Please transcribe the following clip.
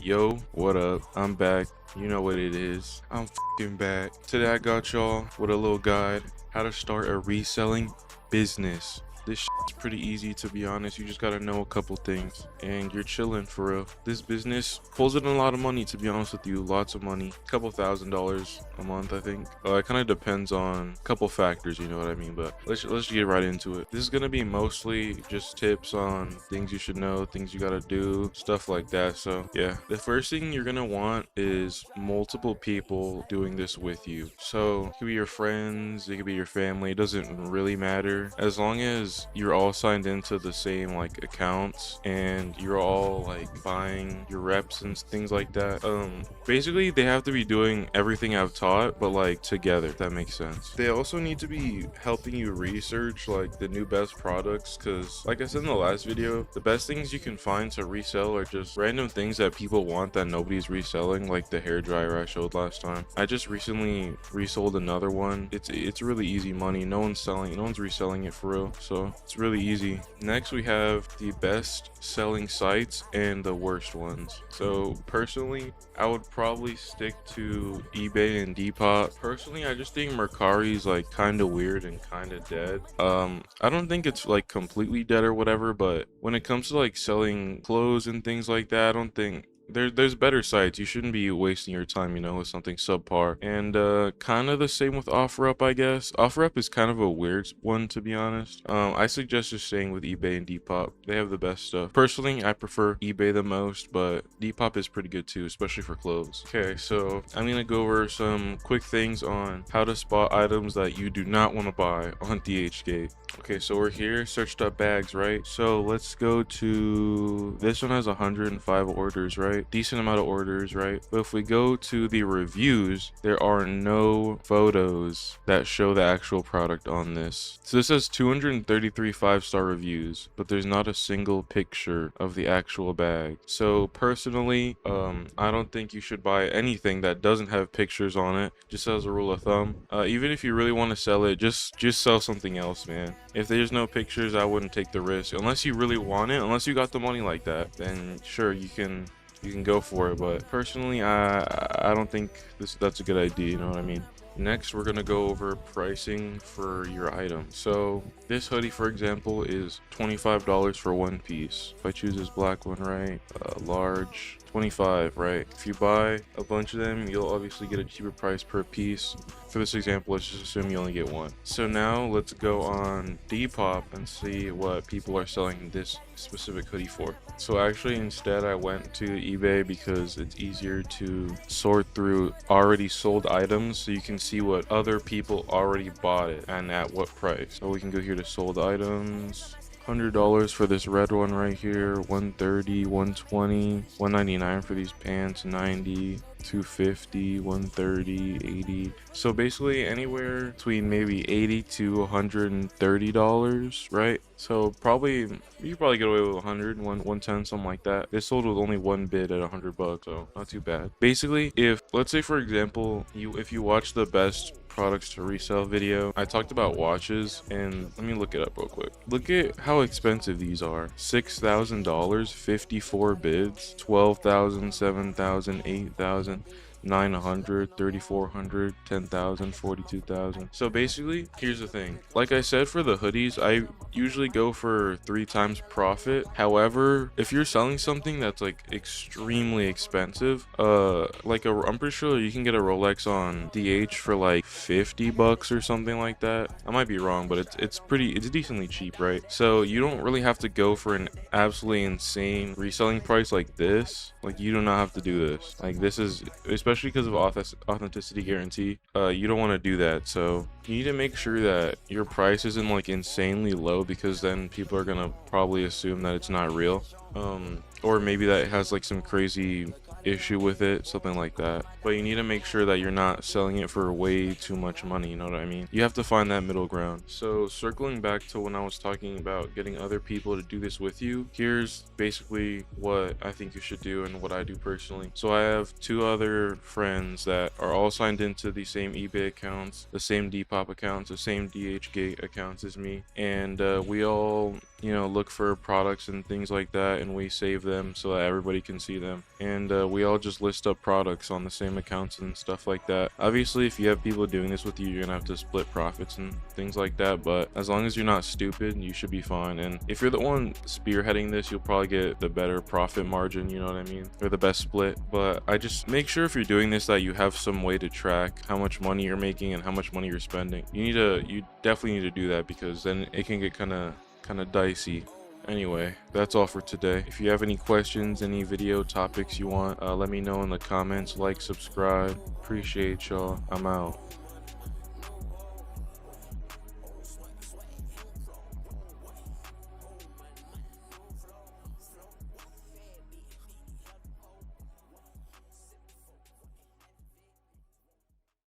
Yo, what up? I'm back. You know what it is. I'm back. Today I got y'all with a little guide how to start a reselling business. This is pretty easy, to be honest. You just gotta know a couple things and you're chilling for real. This business pulls in a lot of money, to be honest with you. Lots of money. A couple $1,000s a month, I think. It kind of depends on a couple factors, you know what I mean? But let's get right into it. This is gonna be mostly just tips on things you should know, things you gotta do, stuff like that. So yeah, the first thing you're gonna want is multiple people doing this with you. So it could be your friends, it could be your family. It doesn't really matter as long as you're all signed into the same like accounts and you're all like buying your reps and things like that. Basically they have to be doing everything I've taught, but like together, if that makes sense. They also need to be helping you research like the new best products, because like I said in the last video, the best things you can find to resell are just random things that people want that nobody's reselling, like the hair dryer I showed last time. I just recently resold another one. It's really easy money. No one's reselling it for real, so it's really easy. Next we have the best selling sites and the worst ones. So personally I would probably stick to eBay and Depop. Personally I just think Mercari's like kind of weird and kind of dead. I don't think it's like completely dead or whatever, but when it comes to like selling clothes and things like that, I don't think there's better sites. You shouldn't be wasting your time, you know, with something subpar. And kind of the same with OfferUp, I guess. OfferUp is kind of a weird one, to be honest. I suggest just staying with eBay and Depop. They have the best stuff. Personally, I prefer eBay the most, but Depop is pretty good too, especially for clothes. Okay, so I'm gonna go over some quick things on how to spot items that you do not want to buy on DHgate. Okay, so we're here, search.bags, right? So let's go to, this one has 105 orders, right? Decent amount of orders, right? But if we go to the reviews, there are no photos that show the actual product on this. So this has 233 5-star reviews, but there's not a single picture of the actual bag. So personally, I don't think you should buy anything that doesn't have pictures on it, just as a rule of thumb. Even if you really want to sell it, just sell something else, man. If there's no pictures, I wouldn't take the risk unless you really want it. Unless you got the money like that, then sure, you can go for it. But personally, I don't think that's a good idea, you know what I mean? Next, we're gonna go over pricing for your item. So this hoodie, for example, is $25 for one piece. If I choose this black one, right, large, 25, right? If you buy a bunch of them, you'll obviously get a cheaper price per piece. For this example, let's just assume you only get one. So now let's go on Depop and see what people are selling this specific hoodie for. So actually instead I went to eBay because it's easier to sort through already sold items, so you can see what other people already bought it and at what price. So we can go here to sold items. $100 for this red one right here, 130, 120, 199 for these pants, 90, 250, 130, 80. So basically anywhere between maybe $80 to $130, right? So you probably get away with 100, 110, something like that. They sold with only one bid at $100, so not too bad. Basically, if let's say for example, if you watch the best products to resell video, I talked about watches, and let me look it up real quick. Look at how expensive these are. $6,000, 54 bids, 12,000, 7,000, 8,000, 900, 3,400, 10,000, 42,000. So basically, here's the thing. Like I said, for the hoodies, I usually go for 3 times profit. However, if you're selling something that's like extremely expensive, I'm pretty sure you can get a Rolex on DH for like $50 or something like that. I might be wrong, but it's decently cheap, right? So you don't really have to go for an absolutely insane reselling price like this. Like, you do not have to do this. Like, this is, especially because of authenticity guarantee, you don't want to do that. So you need to make sure that your price isn't like insanely low, because then people are gonna probably assume that it's not real, or maybe that it has like some crazy issue with it, something like that. But you need to make sure that you're not selling it for way too much money, you know what I mean? You have to find that middle ground. So circling back to when I was talking about getting other people to do this with you, here's basically what I think you should do and what I do personally. So I have 2 other friends that are all signed into the same eBay accounts, the same Depop accounts, the same DHgate accounts as me, and we all you know, look for products and things like that, and we save them so that everybody can see them. And we all just list up products on the same accounts and stuff like that. Obviously, if you have people doing this with you, you're gonna have to split profits and things like that, but as long as you're not stupid, you should be fine. And if you're the one spearheading this, you'll probably get the better profit margin, you know what I mean, or the best split. But I just make sure if you're doing this that you have some way to track how much money you're making and how much money you're spending. You definitely need to do that, because then it can get kind of dicey. Anyway, that's all for today. If you have any questions, any video topics you want, let me know in the comments. Like, subscribe. Appreciate y'all. I'm out.